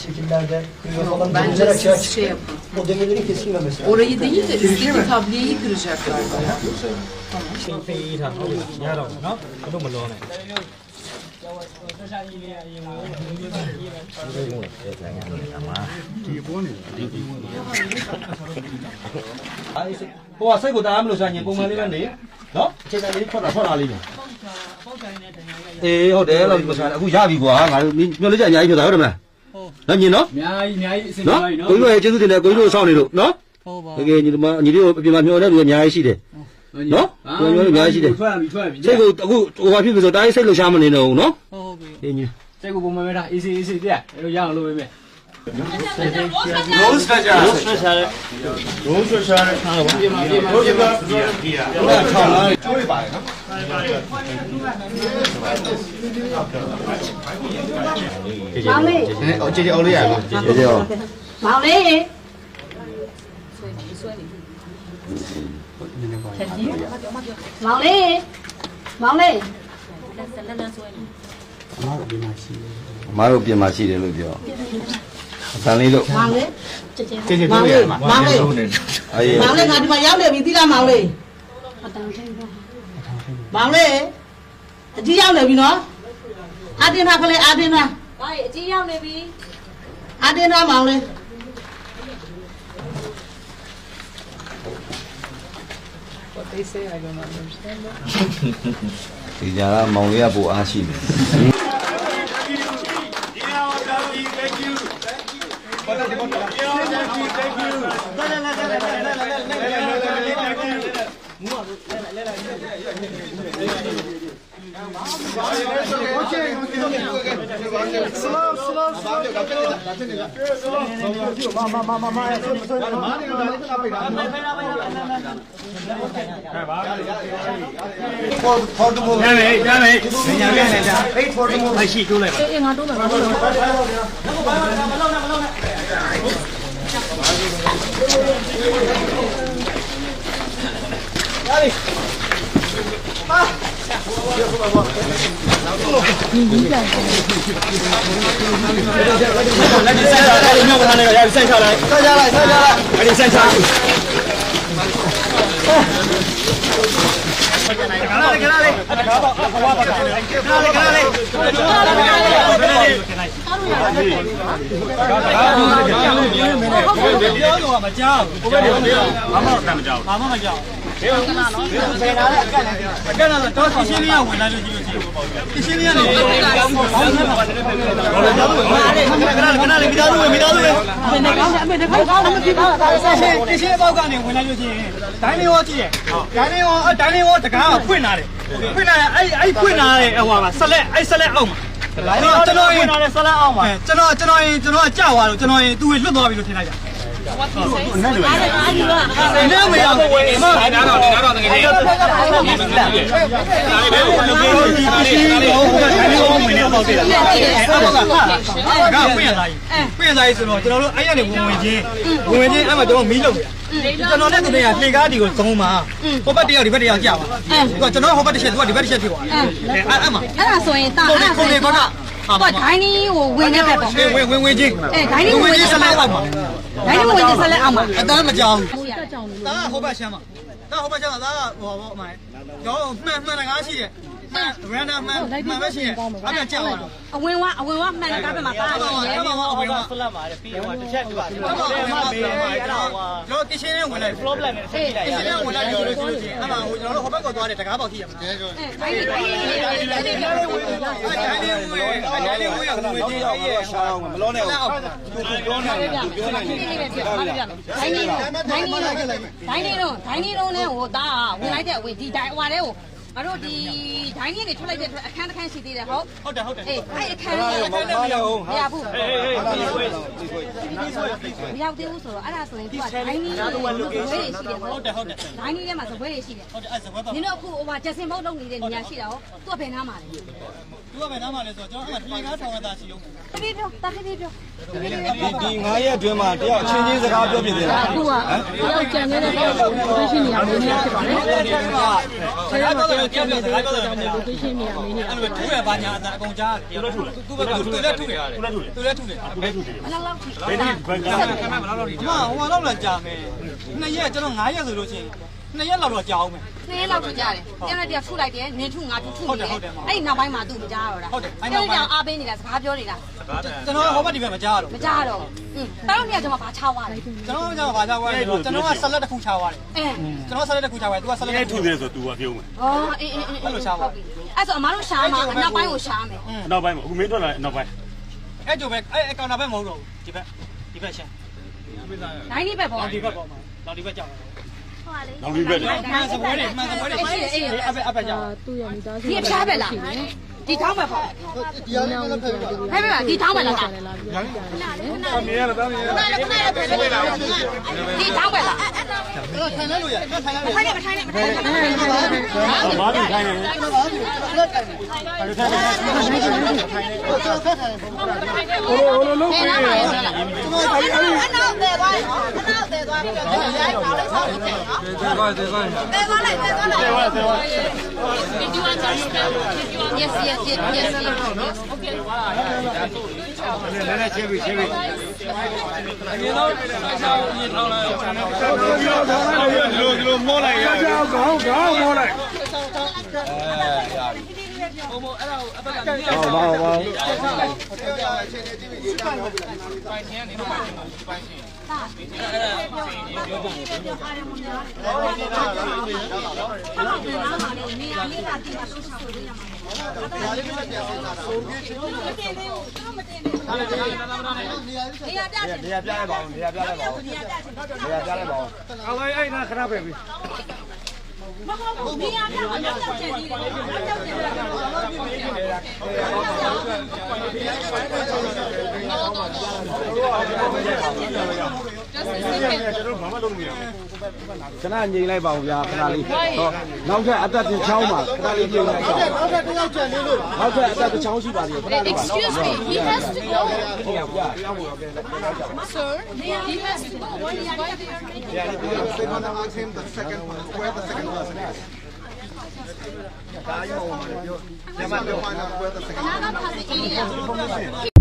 şekillerde bence şey yapın. O demirlerin kesilmemesi. Orayı değil de üstteki tabliyeyi kıracaklar. Ủa xây của ta am lô sang nhìn công an lên đấy, đó trên đây thoát ra đi. Ê, hồi đấy là một sản cũng giá bị quá, mình lấy chạy nhảy cho tao được mà. Nó nhìn nó, nó, cuối người trên thì là cuối người sau này được, nó. Cái nhìn mà nhìn đi, vì mà nhau đó được nhảy gì đấy, nó, rồi nhảy gì đấy. Xây của ngoài phía sau đây xây lô sang mà này đâu, nó. Thế như. Xây của bông mày ra, easy đi, rồi giang luôn mày. Rose special. Rose special. Chơi bài lắm. Mau đi. Chơi ô đi à? Chơi ô. Mau đi. Mau đi. Mau đi. Má đâu biển mà xí đấy luôn chứ. Sang lấy luôn. Mau đi. Chơi Mau đi. Mau đi. Ai. Mau đi, ngài đi mà giáo để mình tí ra mau đi. Mau đi. Chỉ giáo để mình nó. Adina cái này Adina. Đấy, chỉ giáo để mình. Adina mau đi. What they say, I don't understand that. Thì nhà mong lấy bộ á xí. What tiny win never. Win. Eh, tiny win is a lot. Tiny win is a lot. Đó mà chồng. Đó hộp bát xem mà. Đó hộp bát xem mà đó hộp mày. Đó mày là cái gì vậy? Mày ra mày cái gì? Anh đang chào à? Win what mày là cái mà ta. Rồi cái xe nàyဝင်lại flop lại này. Cái xe nàyဝင်lại rồi anh mà nó hộp bát có toa để tất cả bảo thi à? Tiny don't know that. We like that. We did that one. I don't the tiny they try to can't see the how. Hold on. Hey, I can't. Yeah, boo. မရောက်သေးဘူးဆိုတော့အဲ့ဒါဆိုရင်သူကဒိုင်းနီးရဲ့ဝဲတွေရှိတယ်ဟုတ်တယ်ဒိုင်းနီးထဲမှာဇပွဲတွေရှိတယ်ဟုတ်တယ်အဲ့ဇပွဲပါနင်တို့အခုဟိုမှာဂျက်စင်ဘုတ်လုပ်နေတဲ့နေရာရှိတာရောသူကဘယ်နားမှာလဲသူကဘယ်နားမှာလဲဆိုတော့ကျွန်တော်ကဒီကားထောင်ရတာရှိလို့တပြေးပြောတာပြေးပြောဒီ9ရက်အတွင်းမှာတယောက်ချင်းချင်းစကားပြောပြသေးလားအခုကတယောက်ကြံနေတဲ့တယောက်ကို location နေရာမင်းနေဖြစ်ပါလေဆရာတော့ကြည့်နေစကားပြောတယ် location နေရာမင်းနေအဲ့လိုထူရပါညာအကုန်ကြားတယ်သူလည်းထူတယ်သူလည်းထူတယ်ဘယ်လောက်လောက်ထိဘယ်လောက်ထိဟိုလောက်လာကြာမယ်2ရက်ကျွန်တော်9ရက်ဆိုလို့ရှိရင်2ရက်လောက်တော့ကြာအောင်မယ်2ရက်လောက်ထိကြာတယ်တနေ့တည်းထုလိုက်တယ်နင်ထုငါထုထုနေတယ်အဲ့ဒီနောက်ပိုင်းမှာသူမကြားတော့တာဟုတ်တယ်အဲ့နောက်ပိုင်းအားပေးနေတာစကားပြောနေတာကျွန်တော်ဟောဘက်ဒီဘက်မကြားတော့မကြားတော့တောင်းနေကျွန်တော်ဘာချွားသွားလဲကျွန်တော်ကဘာချွားသွားလဲကျွန်တော်ကဆက်လက်တစ်ခုချွားသွားတယ်ကျွန်တော်ဆက်လက်တစ်ခုချွားသွားတယ် तू ကဆက်လက်တစ်ခုထူတယ်ဆို तू ကပြုံးမယ်ဩအေးအဲ့လိုချွားသွားအဲ့ဆိုအမားတို့ရှာမှာအနောက်ပိုင်းကိုရှာမယ်နောက်ပိုင်းမှာအခုမင်းထွက်လာနောက်ပိုင်းအဲ့ကျိုးပဲအဲ့ကောင်တာဘက်မဟုတ်တော့ဘူးဒီဘက်ရှာတိုင်းဒီဘက်ပေါ့ဒီဘက်ပေါ့မှာနောက်ဒီဘက်ကြောက်နောက်ဒီဘက်လေမှန်စပွဲတွေအေးအဘက်ကြောက်သူ့ရဲ့မိသားစုဒီဖျားပဲလားဒီထောင်းပဲပေါ့ဒီအားလေးလည်းဖယ်ပြဟဲ့ပါဒီထောင်းပဲလားနေရလားတောင်းနေရလားဒီထောင်းပဲလားထိုင်လိုက်လို့ရထိုင်လိုက်မထိုင်နဲ့မထိုင်နဲ့မထိုင်နဲ့ဘာလို့ထိုင်နေလဲโอ้โหလုံးပေးတယ်အနောက်သေးသွားပြီးတော့ရိုက်ထားလိုက်ဆောင်နေတယ်နော်သေးသွားလိုက်Did you understand? Yes. Okay. နည်းချင်းပြီအရင်တော့အချောင်းရင်ထောင်းလိုက်ဒီလိုမောလိုက်ရခေါင်းမောလိုက်ဟောပါပါပိုင်ချင်းနေတော့ပိုင်ချင်းနေရာပြလိုက်ပါဦးเอาไว้ไอ้นาခဏပဲပြီမဟုတ်ဘူးနေရာပြောင်းတော့ကြောက်ချင်သေးတယ်ကြောက်ချင်တယ်ကျွန်တော်ဘာမှလုပ်လို့မရဘူးခဏငြိမ်လိုက်ပါဦးဗျာခဏလေးဟောနောက်ထပ်အသက်တင်ချောင်းပါခဏလေးငြိမ်လိုက်ပါနောက်ထပ်တစ်ယောက်ကျန်နေလို့နောက်ထပ်အသက်တစ်ချောင်းရှိပါသေးတယ်ခဏလေး Excuse me he has to go Sir he has to go when he arrives Yeah they gonna ask him the second where the second person is ဒါရုံးမှာပြောညမပြောမှန်းတော့ where the second person is